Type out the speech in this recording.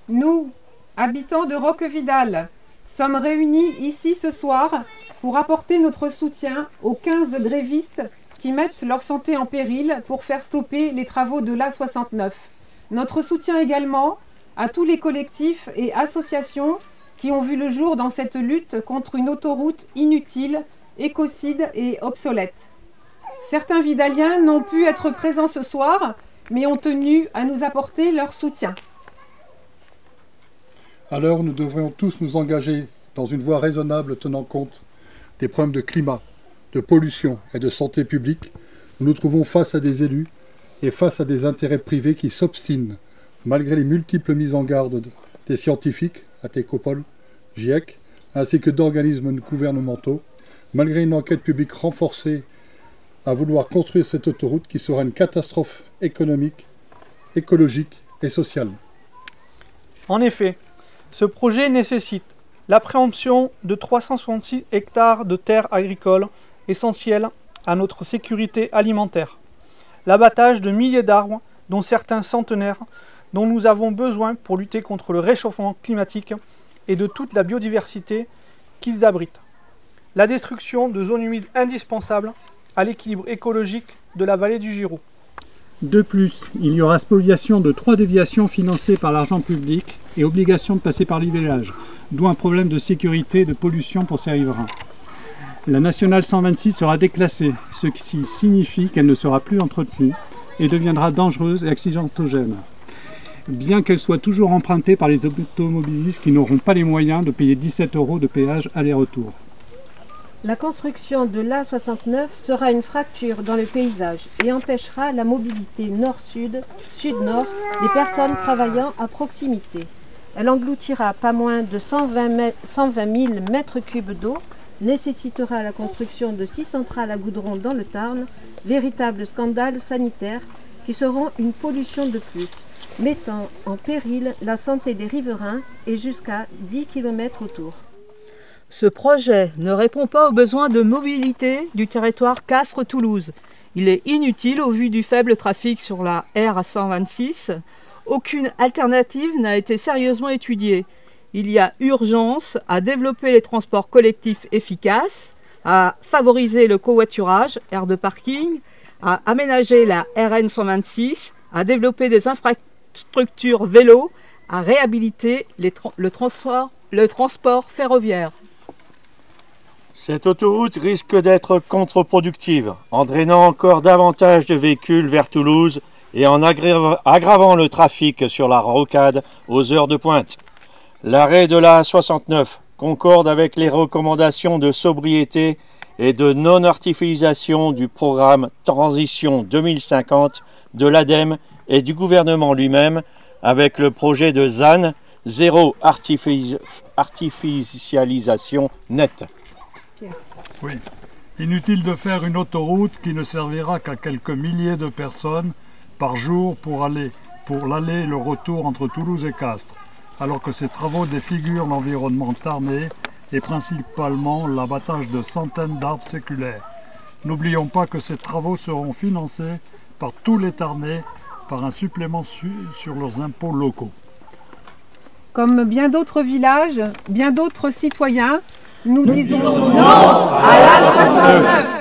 Nous, habitants de Roquevidal, sommes réunis ici ce soir pour apporter notre soutien aux 15 grévistes qui mettent leur santé en péril pour faire stopper les travaux de l'A69. Notre soutien également à tous les collectifs et associations qui ont vu le jour dans cette lutte contre une autoroute inutile, écocide et obsolète. Certains Vidaliens n'ont pu être présents ce soir, mais ont tenu à nous apporter leur soutien. Alors nous devrions tous nous engager dans une voie raisonnable tenant compte des problèmes de climat, de pollution et de santé publique. Nous nous trouvons face à des élus et face à des intérêts privés qui s'obstinent, malgré les multiples mises en garde des scientifiques, Atécopole, GIEC, ainsi que d'organismes gouvernementaux, malgré une enquête publique renforcée à vouloir construire cette autoroute qui sera une catastrophe économique, écologique et sociale. En effet, ce projet nécessite la préemption de 366 hectares de terres agricoles essentielles à notre sécurité alimentaire, l'abattage de milliers d'arbres, dont certains centenaires, dont nous avons besoin pour lutter contre le réchauffement climatique et de toute la biodiversité qu'ils abritent, la destruction de zones humides indispensables à l'équilibre écologique de la vallée du Girou. De plus, il y aura spoliation de 3 déviations financées par l'argent public et obligation de passer par les villages, d'où un problème de sécurité et de pollution pour ces riverains. La nationale 126 sera déclassée, ce qui signifie qu'elle ne sera plus entretenue et deviendra dangereuse et accidentogène, bien qu'elle soit toujours empruntée par les automobilistes qui n'auront pas les moyens de payer 17 € de péage aller-retour. La construction de l'A69 sera une fracture dans le paysage et empêchera la mobilité nord-sud, sud-nord des personnes travaillant à proximité. Elle engloutira pas moins de 120 000 mètres cubes d'eau, nécessitera la construction de 6 centrales à goudron dans le Tarn, véritable scandale sanitaire qui seront une pollution de plus, mettant en péril la santé des riverains et jusqu'à 10 km autour. Ce projet ne répond pas aux besoins de mobilité du territoire Castres-Toulouse. Il est inutile au vu du faible trafic sur la R126. Aucune alternative n'a été sérieusement étudiée. Il y a urgence à développer les transports collectifs efficaces, à favoriser le covoiturage, aires de parking, à aménager la RN 126, à développer des infrastructures vélo, à réhabiliter le transport ferroviaire. Cette autoroute risque d'être contre-productive, entraînant encore davantage de véhicules vers Toulouse et en aggravant le trafic sur la rocade aux heures de pointe. L'arrêt de la A69 concorde avec les recommandations de sobriété et de non-artificialisation du programme Transition 2050 de l'ADEME et du gouvernement lui-même, avec le projet de ZAN, zéro artificialisation nette. Oui, inutile de faire une autoroute qui ne servira qu'à quelques milliers de personnes par jour pour l'aller et le retour entre Toulouse et Castres, alors que ces travaux défigurent l'environnement tarnais et principalement l'abattage de centaines d'arbres séculaires. N'oublions pas que ces travaux seront financés par tous les Tarnais par un supplément sur leurs impôts locaux. Comme bien d'autres villages, bien d'autres citoyens, nous disons non à l'A69.